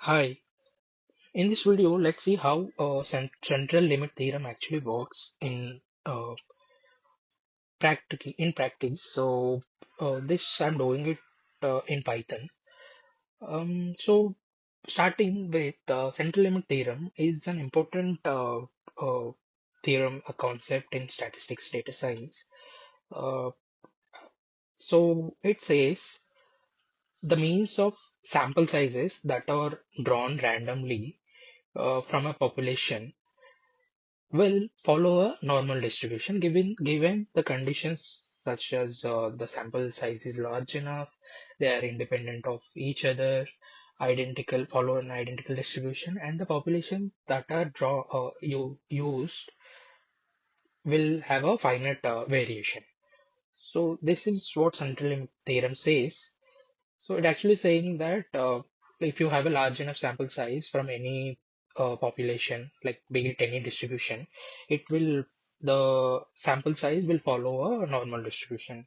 Hi, in this video, let's see how central limit theorem actually works in practice. This I'm doing it in Python. So starting with central limit theorem is an important theorem, a concept in statistics, data science. Uh, so it says the means of sample sizes that are drawn randomly from a population will follow a normal distribution given the conditions such as the sample size is large enough, they are independent of each other, identical follow an identical distribution, and the population that are you used will have a finite variation. So this is what central limit theorem says. So it actually saying that if you have a large enough sample size from any population, like be it any distribution, it will the sample size will follow a normal distribution.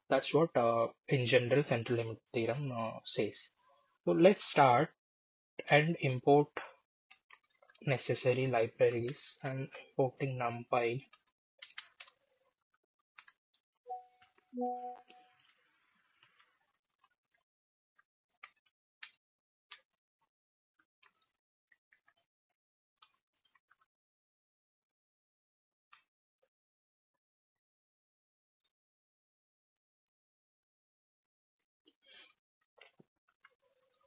That's what in general central limit theorem says. So let's start and import necessary libraries. I'm importing NumPy.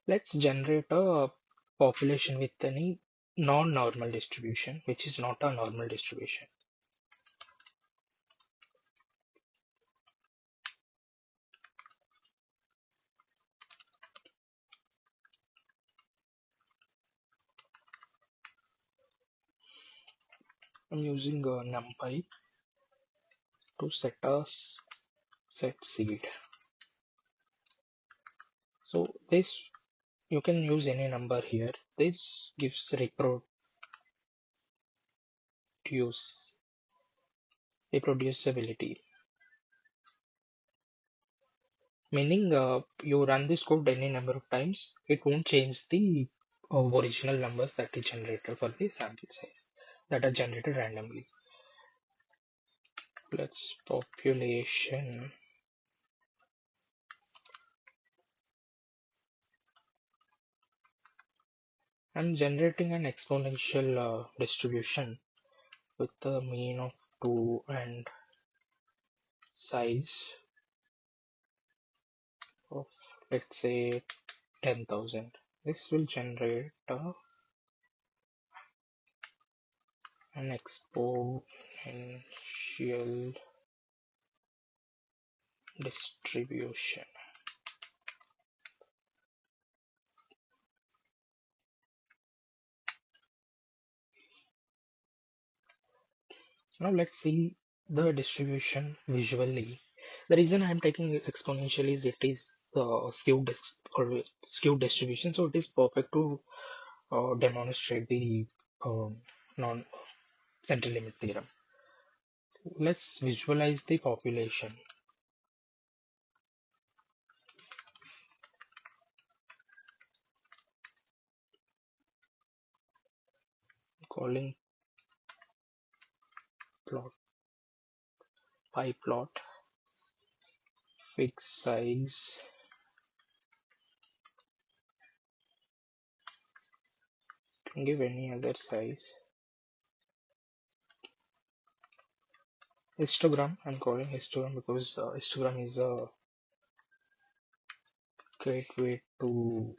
Let's generate a population with any non-normal distribution, which is not a normal distribution. I'm using NumPy to set seed. So this you can use any number here. This gives reproducibility, meaning you run this code any number of times, it won't change the original numbers that is generated for the sample size that are generated randomly. Let's population. I'm generating an exponential distribution with the mean of 2 and size of, let's say, 10,000. This will generate an exponential distribution. Now let's see the distribution visually. The reason I'm taking exponential is it is skewed distribution, so it is perfect to demonstrate the non central limit theorem. Let's visualize the population. Calling plot pie plot fixed size can give any other size. Histogram, I'm calling histogram because histogram is a great way to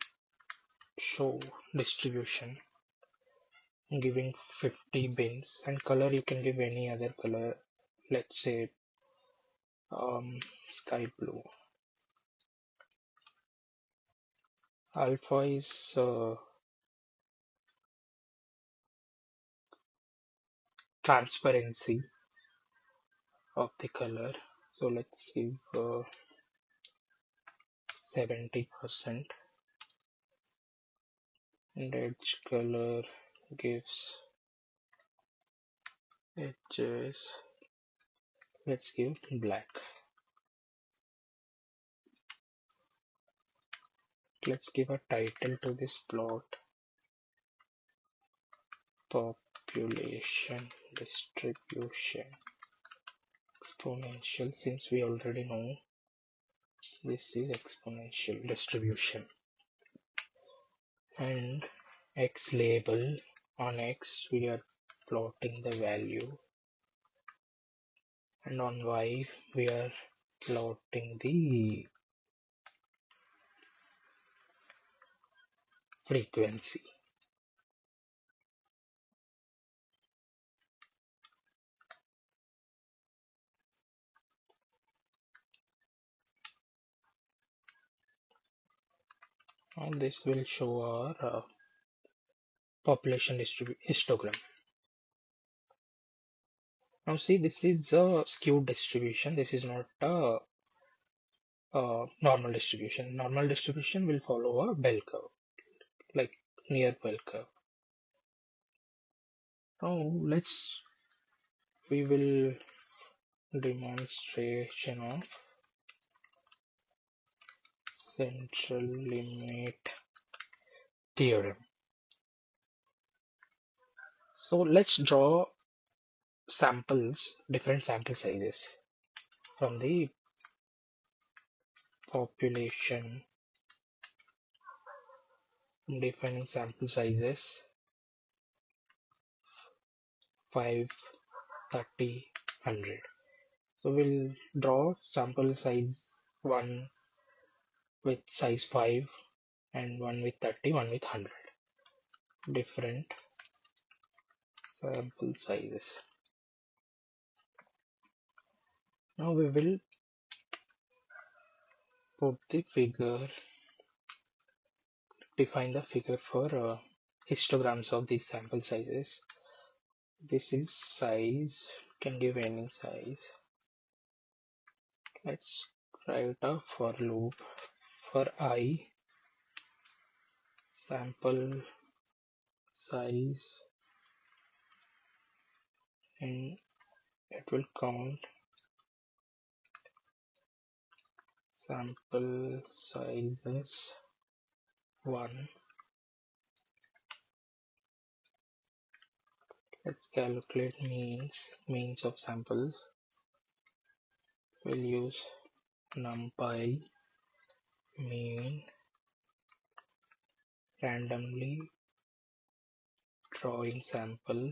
show distribution, giving 50 bins, and color you can give any other color, let's say sky blue. Alpha is transparency of the color, so let's give 70%, and edge color gives edges, let's give black. Let's give a title to this plot. population distribution exponential, since we already know this is exponential distribution, and x label, on x we are plotting the value, and on y we are plotting the frequency. And this will show our population histogram. Now see, this is a skewed distribution. This is not a, normal distribution. Normal distribution will follow a bell curve, like near bell curve. Now we will demonstration of central limit theorem. So let's draw samples, different sample sizes from the population, defining sample sizes 5, 30, 100. So we'll draw sample size 1 with size 5 and 1 with 30, 1 with 100. Different sample sizes. Now we will put the figure, define the figure for histograms of these sample sizes. This is size, can give any size. Let's write a for loop for I, sample size, and it will count sample sizes 1. Let's calculate means of samples. We'll use numpy mean, randomly drawing sample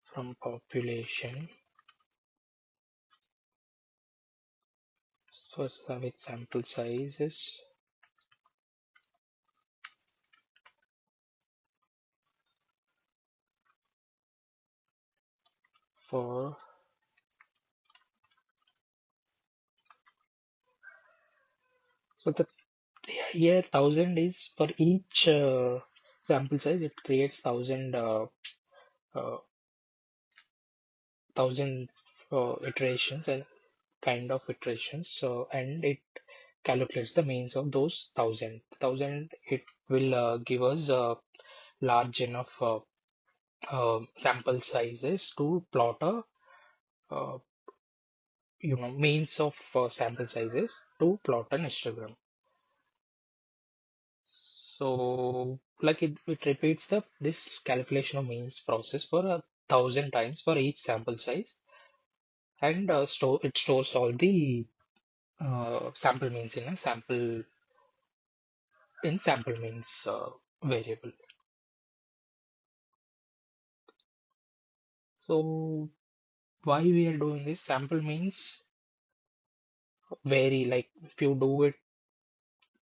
from population first with sample sizes for so the here 1000 is for each sample size. It creates 1000 uh, 1000 iterations and kind of iterations. So and it calculates the means of those 1000. It will give us large enough sample sizes to plot a uh, means of sample sizes to plot an histogram. So like it repeats this calculation of means process for 1000 times for each sample size, and it stores all the sample means in a sample means variable. So why we are doing this? Sample means vary. Like if you do it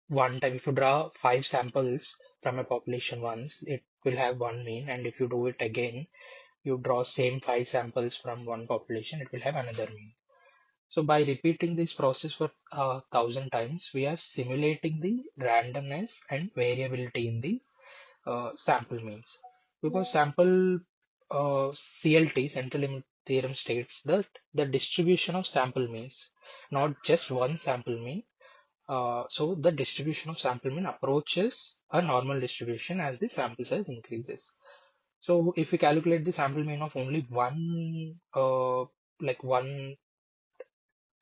one time, if you draw 5 samples from a population once, it will have one mean, and if you do it again, you draw same 5 samples from one population, it will have another mean. So by repeating this process for 1000 times, we are simulating the randomness and variability in the sample means. Because sample CLT, Central Limit Theorem, states that the distribution of sample means, not just one sample mean. So the distribution of sample mean approaches a normal distribution as the sample size increases. So if we calculate the sample mean of only one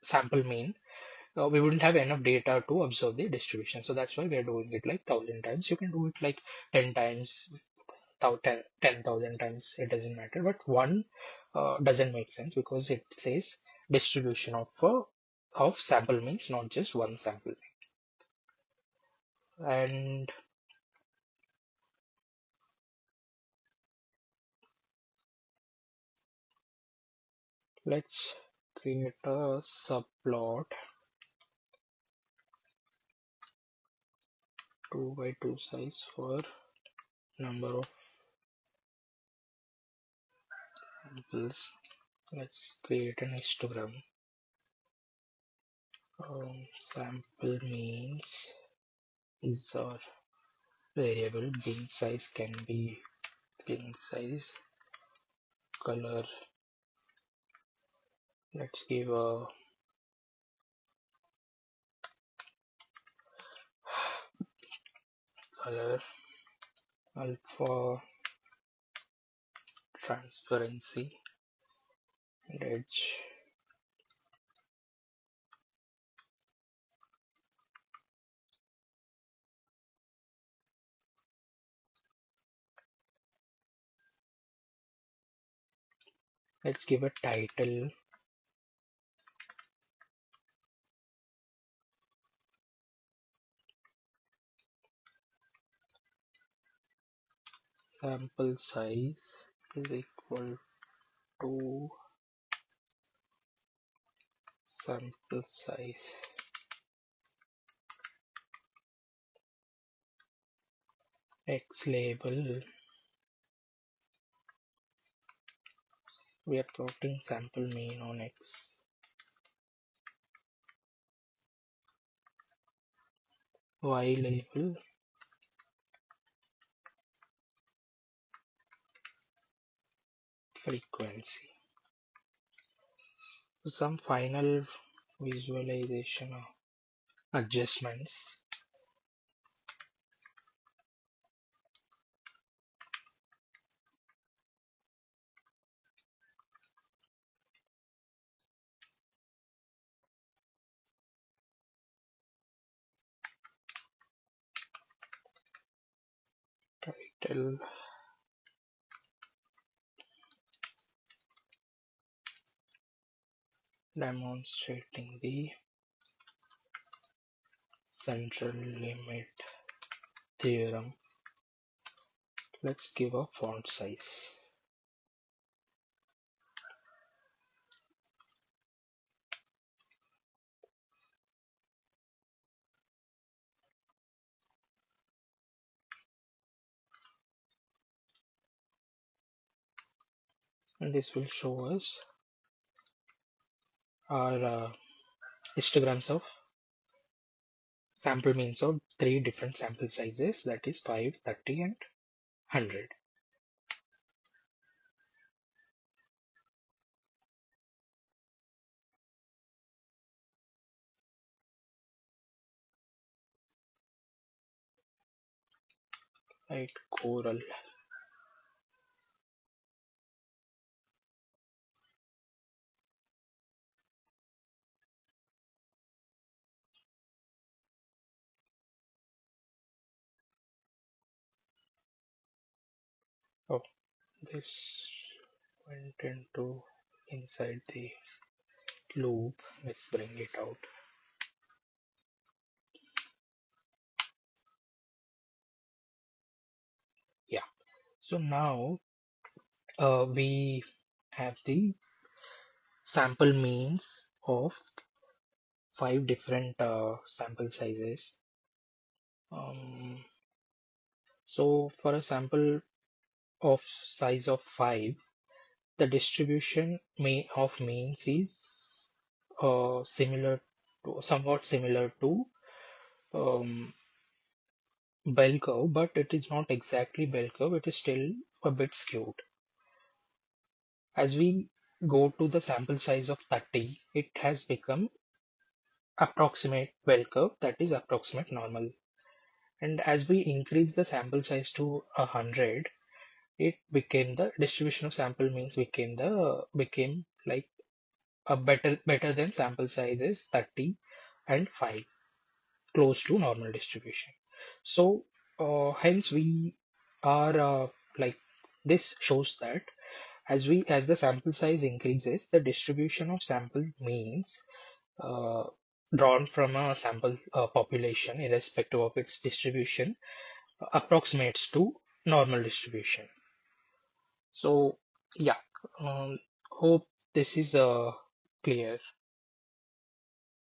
sample mean, we wouldn't have enough data to observe the distribution. So that's why we are doing it like 1,000 times. You can do it like 10 times, 10,000 times. It doesn't matter. But one doesn't make sense because it says distribution of sample means, not just one sample. And let's create a subplot 2 by 2 size for number of samples. Let's create an histogram. Sample means is our variable. Bin size can be bin size. Color, let's give a color. Alpha, transparency, and edge. Let's give a title. Sample size is equal to sample size. X label, we are plotting sample mean on X. Y label, frequency. So some final visualization or adjustments. Title, demonstrating the central limit theorem. Let's give a font size. And this will show us our histograms of sample means of three different sample sizes, that is 5, 30 and 100. Right, coral. Oh, this went into inside the loop. Let's bring it out. Yeah, so now we have the sample means of 5 different sample sizes. So for a sample of size of 5, the distribution of means is somewhat similar to um, bell curve, but it is not exactly bell curve. It is still a bit skewed. As we go to the sample size of 30, it has become approximate bell curve, that is approximate normal. And as we increase the sample size to 100, it became the distribution of sample means became like a better than sample size is 30. and 5 close to normal distribution. So hence we are like this shows that as the sample size increases, the distribution of sample means uh, drawn from a sample population, irrespective of its distribution, approximates to normal distribution. So yeah, hope this is clear.